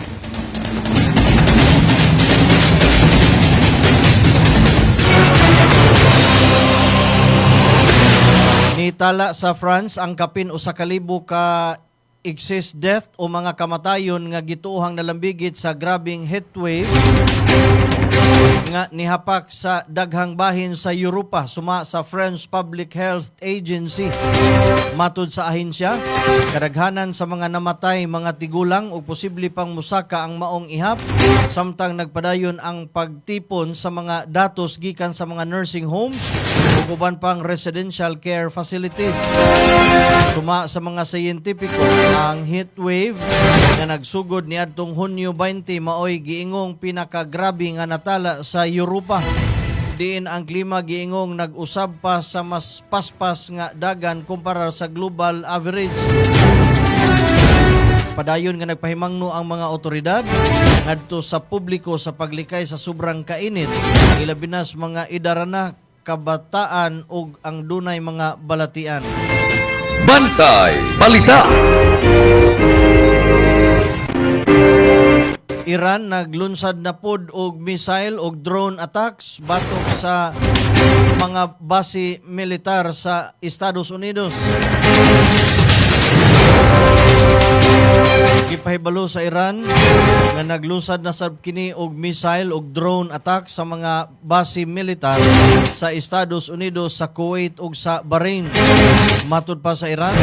Nitala sa France ang kapin 1,000 ka excess death o mga kamatayon nga gituohang nalambigit sa grabing heatwave nga nihapak sa daghang bahin sa Europa suma sa French Public Health Agency. Matud sa ahensya, kadaghanan sa mga namatay mga tigulang o posible pang musaka ang maong ihap samtang nagpadayon ang pagtipon sa mga datos gikan sa mga nursing homes ug uban pang residential care facilities. Suma sa mga siyentipiko, ang heat wave na nagsugod niadtong Hunyo 20 maoy giingong pinakagrabe nga natala sa Europa. diin ang klima giingong nag-usab pa sa mas paspas nga dagan kumpara sa global average. Padayon nga nagpahimangno ang mga otoridad ngadto sa publiko sa paglikay sa sobrang kainit, ilabi na sa mga idarana, kabataan ug ang dunay mga balatian. Bantay Balita. Iran naglunsad na pod og missile og drone attacks batok sa mga base militar sa Estados Unidos. Gipahibalo sa Iran nga naglusad na sab kini og missile og drone attack sa mga base militar sa Estados Unidos, sa Kuwait ug sa Bahrain. Matud pa sa Iran,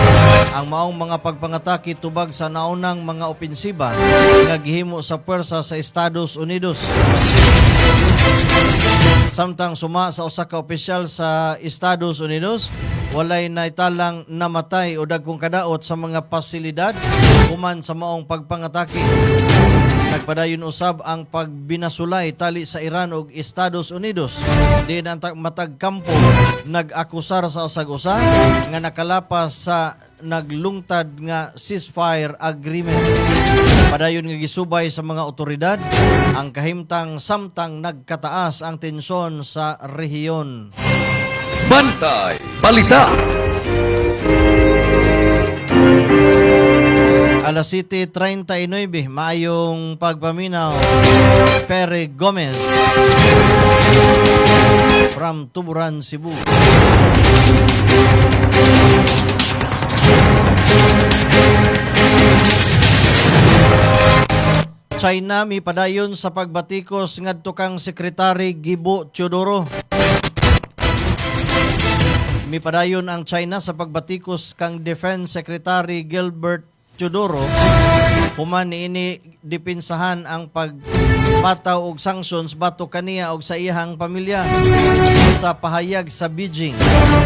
ang maong mga pagpangatake tubag sa naunang mga opensiba nga gihimo sa puwersa sa Estados Unidos. Samtang suma sa usa ka opisyal sa Estados Unidos, walay naitalang namatay o dagkong kadaot sa mga pasilidad human sa maong pagpangatake. Nagpadayon usab ang pagbinasulay tali sa Iran ug Estados Unidos. Diin ang matag kampo nag-akusar sa usag-usa nga nakalapas sa naglungtad nga ceasefire agreement. Padayon nga gisubay sa mga otoridad ang kahimtang samtang nagkataas ang tensyon sa rehiyon. Bantay Balita. Alas 7:39, maayong pagpaminaw. Perry Gomez from Tuburan, Cebu. China mipadayon sa pagbatikos ngadto kang Sekretary Gibo Teodoro. Mipadayon ang China sa pagbatikos kang Defense Secretary Gilbert Teodoro human niini dipinsahan ang pagpataw og sanctions batok kaniya og sa iyang pamilya. Sa pahayag sa Beijing,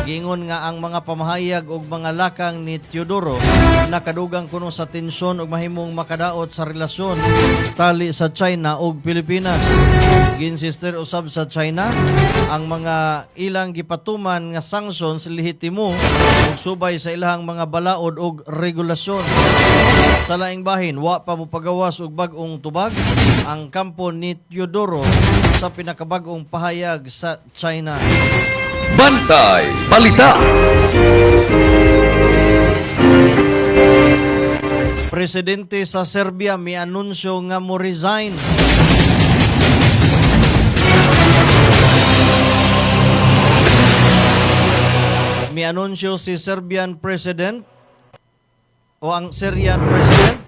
giingon nga ang mga pamahayag og mga lakang ni Teodoro nakadugang kuno sa tensyon ug mahimong makadaot sa relasyon tali sa China ug Pilipinas. Ginsister usab sa China ang mga ilang gipatuman nga sanctions lehitimo ug subay sa ilang mga balaod ug regulasyon. Sa laing bahin, wa pa mo pagawas og bag-ong tubag ang kampo ni Teodoro sa pinakabag-ong pahayag sa China. Bantay Balita. Presidente sa Serbia may anunsyo nga mo resign. May anunsyo si Serbian President o ang Syrian President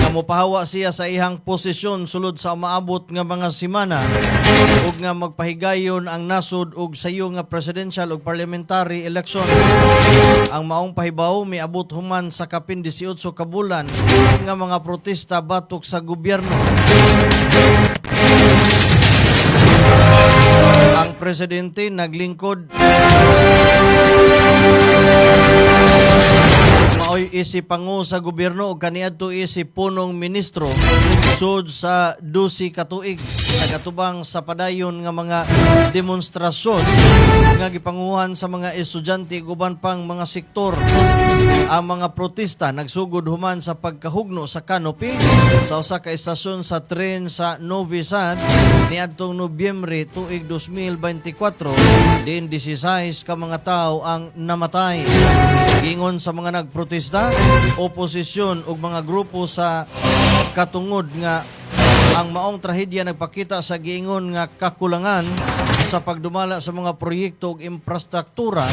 nga mopahawa siya sa ihang posisyon sulod sa maabot nga mga semana ug nga magpahigayon ang nasod ug sayo nga presidential ug parliamentary election. Ang maong pahibaw miabot human sa kapin 18 ka bulan nga mga protesta batok sa gobyerno. Ang presidente naglingkod maoy isip pangu sa gobyerno ug kaniadto isip punong ministro sud sa 12 ka tuig nagatubang sa padayon nga mga demonstrasyon nga gipanguhan sa mga estudyante ug uban pang mga sektor. Ang mga protesta nagsugod human sa pagkahugno sa canopy sa usa ka estasyon sa tren sa Novi Sad niadtong Nobyembre tuig 2024 din 16 ka mga tao ang namatay. Gingon sa mga nagprotesta, oposisyon ug mga grupo sa katungod nga ang maong trahedya nagpakita sa giingon nga kakulangan sa pagdumala sa mga proyekto ug infrastruktura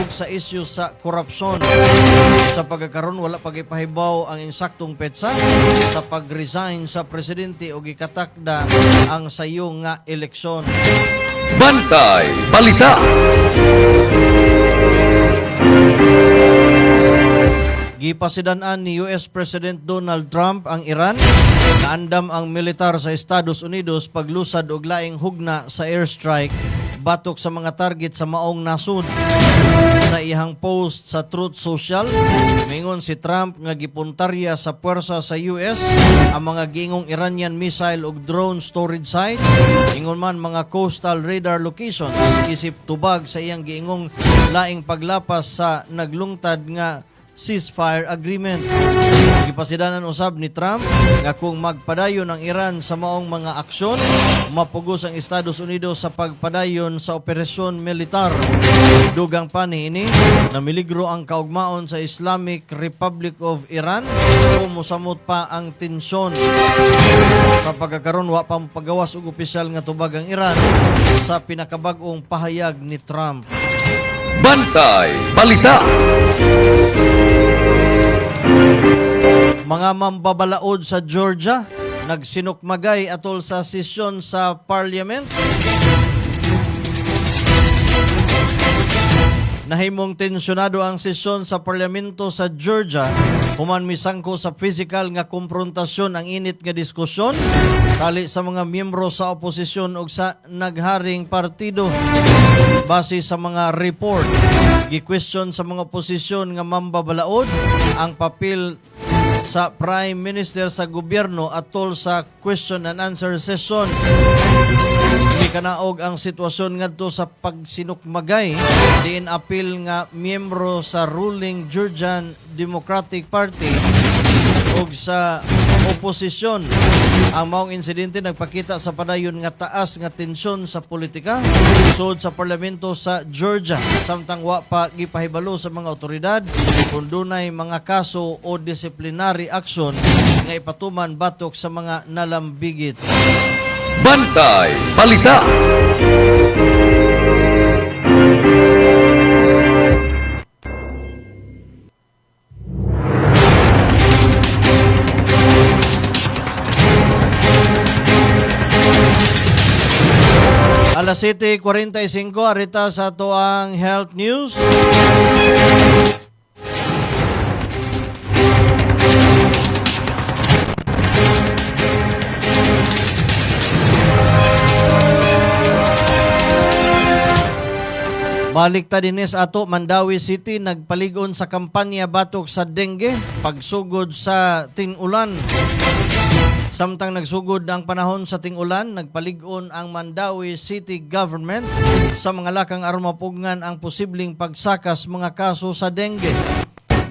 ug sa isyu sa korupsyon. Sa pagkakaroon wala pagipahibaw ang insaktong petsa sa pag-resign sa presidente ug gikatakda ang sayo nga eleksyon. Bantay Balita. Gipasidan-an ni US President Donald Trump ang Iran na andam ang militar sa Estados Unidos paglusad og laing hugna sa airstrike batok sa mga target sa maong nasud. Sa ihang post sa Truth Social, mingon si Trump nga gipuntarya sa puwersa sa US ang mga giingong Iranian missile ug drone storage sites, ingon man mga coastal radar locations isip tubag sa iyang giingong laing paglapas sa naglungtad nga ceasefire agreement. Gipasidanan usab ni Trump nga kung magpadayon ang Iran sa maong mga aksyon, mapugos ang Estados Unidos sa pagpadayon sa operasyon militar. Dugang pa niini na miligro ang kaugmaon sa Islamic Republic of Iran o musamot pa ang tensyon. Sa pagkakaroon wa pa pagawas og opisyal nga tubag ang Iran sa pinakabag-ong pahayag ni Trump. Bantay Balita. Mga mambabalaod sa Georgia nagsinukmagay atol sa sesyon sa parliament. Nahimong tensyonado ang sesyon sa parlamento sa Georgia human misangko sa physical nga konfrontasyon ang init nga diskusyon tali sa mga miyembro sa oposisyon ug sa nagharing partido. Base sa mga report, gi-question sa mga oposisyon nga mambabalaod ang papel sa Prime Minister sa gobyerno atol sa question and answer session. Kanaog ang sitwasyon ngadto sa pagsinukmagay diin apil nga miyembro sa ruling Georgian Democratic Party ug sa oposisyon. Ang maong insidente nagpakita sa padayon nga taas nga tensyon sa politika sud sa parlamento sa Georgia samtang wa pa gipahibalo sa mga otoridad kung dunay mga kaso o disciplinary action nga ipatuman batok sa mga nalambigit. Bantay Balita. Alas 7:45 arita sa ato ang health news. Balik ta dinis ato Mandawi City nagpaligon sa kampanya batok sa dengue pagsugod sa ting-ulan. Samtang nagsugod ang panahon sa ting-ulan, nagpaligon ang Mandawi City Government sa mga lakang aron mapugngan ang posibleng pagsakas mga kaso sa dengue.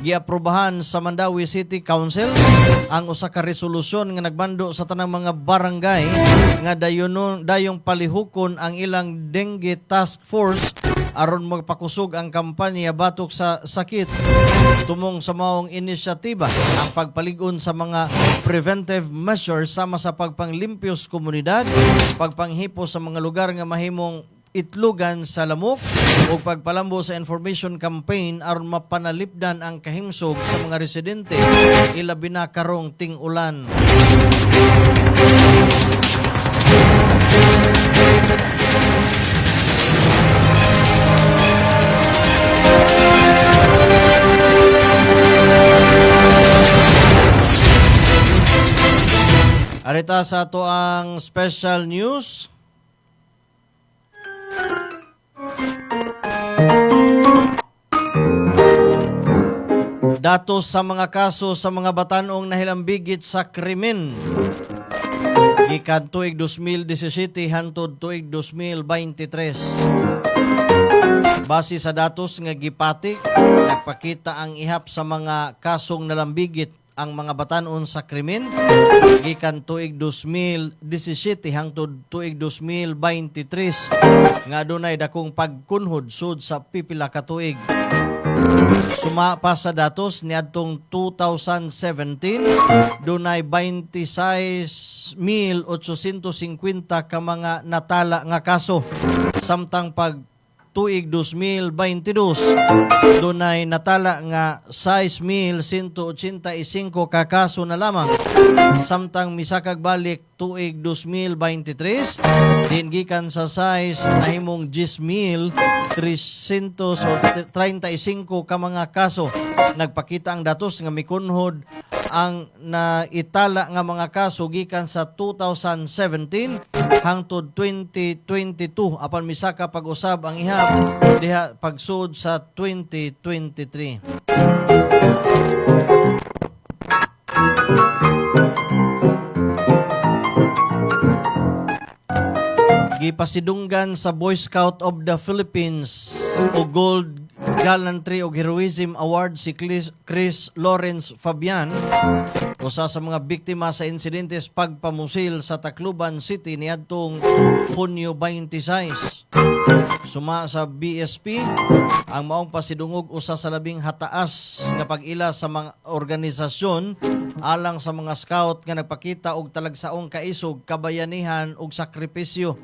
Giaprobahan sa Mandawi City Council ang usa ka resolusyon nga nagbando sa tanang mga barangay nga dayong palihukon ang ilang dengue task force aron magpakusog ang kampanya batok sa sakit. Tumong sa maong inisyatiba ang pagpaligon sa mga preventive measures sama sa pagpanglimpyo sa komunidad, pagpanghipo sa mga lugar nga mahimong itlugan sa lamok o pagpalambo sa information campaign aron mapanalipdan ang kahimsog sa mga residente ilabi na karong ting-ulan. Arita sa ato ang special news. Datos sa mga kaso sa mga batanong nahilambigit sa krimen. Gikan tuig 2017 hangtod tuig 2023. Base sa datos nga gipatik, nagpakita ang ihap sa mga kasong nalambigit ang mga batanon sa krimen gikan tuig 2017 hangtod tuig 2023 nga adunay dakong pagkunhod sud sa pipila ka tuig. Suma pa sa datos niadtong 2017 dunay 26,850 ka mga natala nga kaso, samtang pag tuig 2022 dunay natala nga 6,185 ka kaso na lamang, samtang misakag balik tuig 2023 din gikan sa size nahimong 10,335 ka mga kaso. Nagpakita ang datos nga mikunhod ang naitala nga mga kaso gikan sa 2017 hangtod 2022 apan misaka pag-usab ang ihap diha pagsud sa 2023. Gipasidunggan sa Boy Scout of the Philippines o Gold Gallantry o Heroism Award si Chris Lawrence Fabian, usa sa mga biktima sa insidentes pagpamusil sa Tacloban City niadtong Hunyo 26. Suma sa BSP, ang maong pasidungog usa sa labing hataas nga pag-ila sa mga organisasyon alang sa mga scout nga nagpakita og talagsaong kaisog, kabayanihan ug sakripisyo.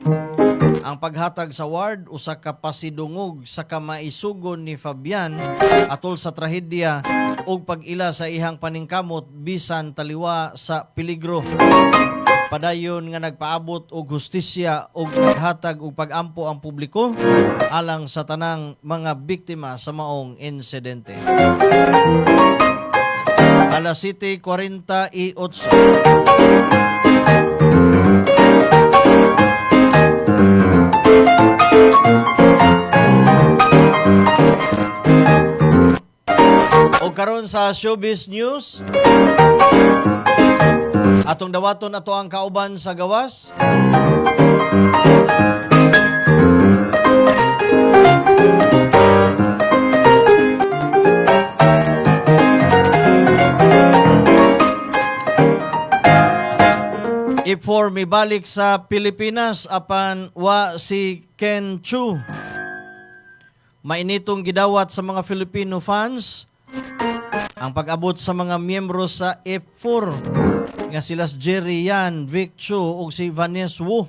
Ang paghatag sa award usa ka pasidungog sa kamaisugon ni Fabian atol sa trahedya ug pag-ila sa ihang paningkamot bisan taliwa sa peligro. Padayon nga nagpaabot og hustisya ug naghatag og pag-ampo ang publiko alang sa tanang mga biktima sa maong insidente. Alas 7:48. O karon sa showbiz news, atong dawaton ato ang kauban sa gawas. If4 mibalik sa Pilipinas apan wa si Ken Chu. Mainitong gidawat sa mga Filipino fans ang pag-abot sa mga miyembro sa F4 nga sila Jerry Yan, Vic Chu ug si Vanessa Wu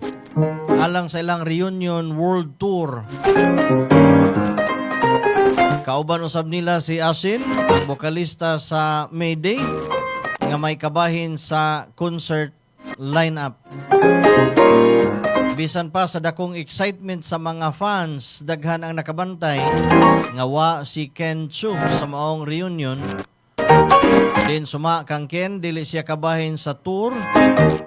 alang sa ilang reunion world tour. Kauban usab nila si Asin, bokalista sa Mayday nga may kabahin sa concert lineup. Bisan pa sa dakong excitement sa mga fans, daghan ang nakabantay nga wa si Ken Chu sa maong reunion. Din suma kang Ken dili siya kabahin sa tour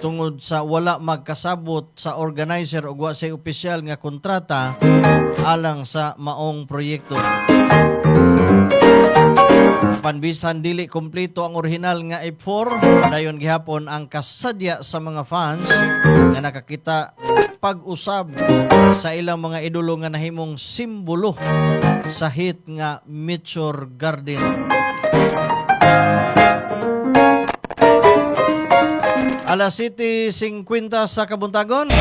tungod sa wala magkasabot sa organizer ug wa siya opisyal nga kontrata alang sa maong proyekto. Panbisan dili kompleto ang orihinal nga F4, dayon gihapon ang kasadya sa mga fans nga nakakita pag-usab sa ilang mga idolo nga nahimong simbolo sa hit nga Mature Garden. Alas 7:50 sa Kabuntagon.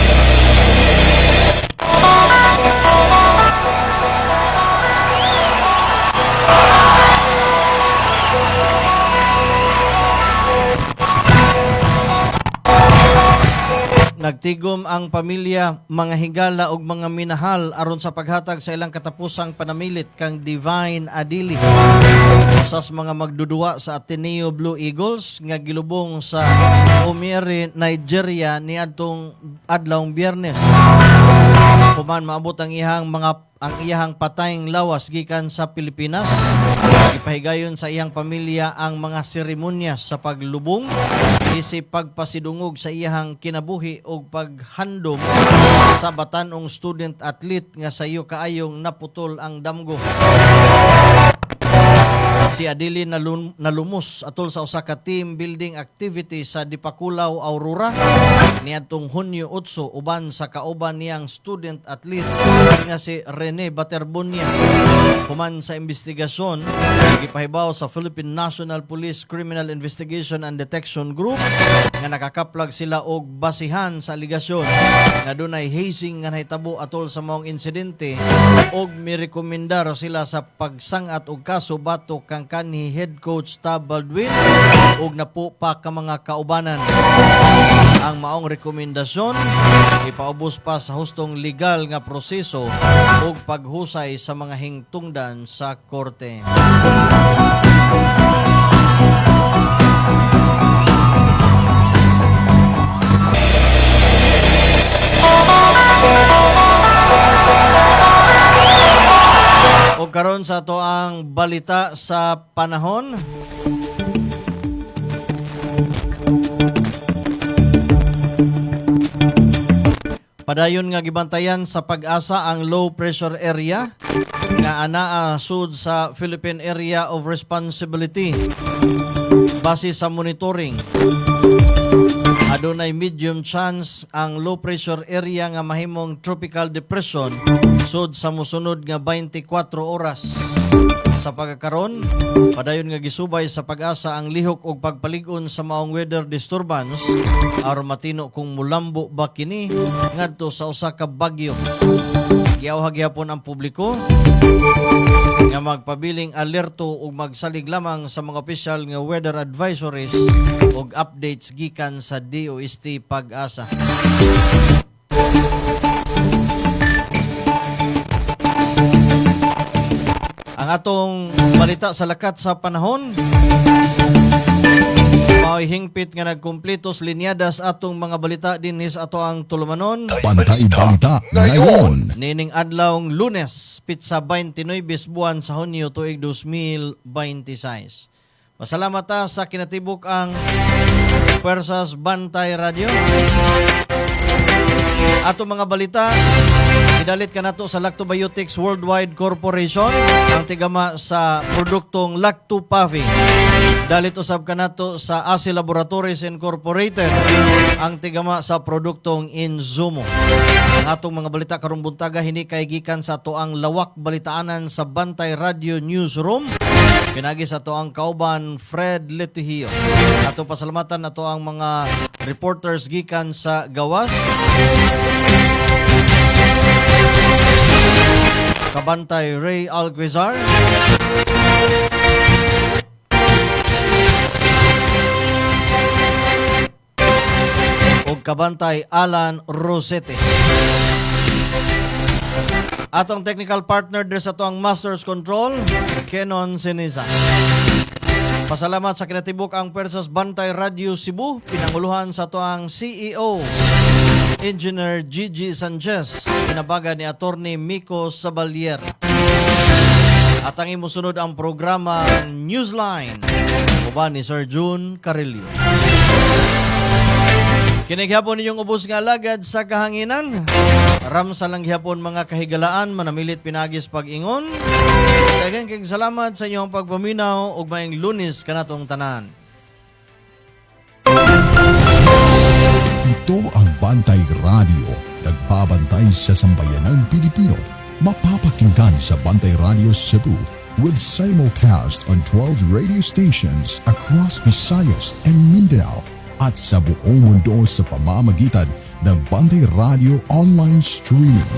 Nagtigom ang pamilya, mga higala ug mga minahal aron sa paghatag sa ilang katapusang panamilit kang Divine Adili. Usas mga magdudua sa Ateneo Blue Eagles nga gilubong sa Omieri, Nigeria niadtong adlawng Biyernes. Human maabot ang iyang patayng lawas gikan sa Pilipinas. Ipahigayon sa iyang pamilya ang mga seremonya sa paglubong, isip pagpasidungog sa iyang kinabuhi o paghandom sa batanong student athlete nga sayo kaayong naputol ang damgo. Si Adili nalumos atol sa usa ka team building activity sa Dipakulaw, Aurora niadtong Hunyo 8 uban sa kauban niyang student athlete nga si Rene Baterbonia. Human sa investigasyon, gipahibaw sa Philippine National Police Criminal Investigation and Detection Group nga nakakaplag sila og basihan sa aligasyon nga dunay hazing nga nahitabo atol sa maong insidente og mirekomendar sila sa pagsangat og kaso batok kang kanhi head coach Tab Baldwin ug napo pa ka mga kaubanan. Ang maong rekomendasyon ipaubos pa sa hustong legal nga proseso ug paghusay sa mga hingtungdan sa korte. O karon sa to ang balita sa panahon. Padayon nga gibantayan sa pag-asa ang low pressure area nga anaa sud sa Philippine Area of Responsibility. Base sa monitoring, adunay medium chance ang low pressure area nga mahimong tropical depression sud sa mosunod nga 24 oras. Sa pagkakaron, padayon nga gisubay sa pag-asa ang lihok og pagpalig-on sa maong weather disturbance aron matino kung mulambo ba kini ngadto sa usa ka bagyo. Giawhag gyapon ang publiko nga magpabiling alerto ug magsalig lamang sa mga opisyal nga weather advisories ug updates gikan sa DOST Pag-asa. Ang atong balita sa lakat sa panahon, mao'y hingpit nga nagkumpletos linyadas atong mga balita dinhi sa ato ang tulumanon. Bantay Balita ngayon. Nining adlawng Lunes, pitsa 29 buwan sa Hunyo tuig 2026. Masalamat ta sa kinatibuk ang Pwersas Bantay Radio. Ato mga balita, idalit ka nato sa Lactobiotics Worldwide Corporation, ang tigama sa produktong Lacto-Puffy. Dalit usab ka nato sa ASI Laboratories Incorporated, ang tigama sa produktong Inzumo. Ang atong mga balita karong buntaga hinikay gikan sa ato ang lawak balitaanan sa Bantay Radio Newsroom. Pinagi sa ato ang kauban Fred Letihio. Ato pasalamatan ato ang mga reporters gikan sa gawas. Kabantay Ray Alquizar, ug kabantay Alan Rosete. Atong technical partner der sa tuang Masters Control, Kenon Siniza. Pasalamat sa kinatibuk ang Pwersas Bantay Radio Cebu, pinanguluhan sa tuang CEO Engineer Gigi Sanchez, pinabaga ni Attorney Miko Sabalier. At ang imusunod ang programa Newsline, uban ni Sir June Carillo. Kinighapon ninyong ubos nga alagad sa kahanginan. Ramsa lang gihapon mga kahigalaan, manamilit pinagis pag-ingon. Daghang kayong salamat sa inyong pagpaminaw ug maayong Lunes kanatong tanan. Ito ang Bantay Radio, nagbabantay sa sambayanang Pilipino. Mapapakinggan sa Bantay Radio Cebu with simulcast on 12 radio stations across Visayas and Mindanao at sa buong mundo sa pamamagitan ng Bantay Radio online streaming.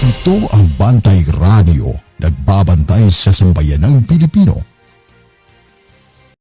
Ito ang Bantay Radio, nagbabantay sa sambayanang Pilipino.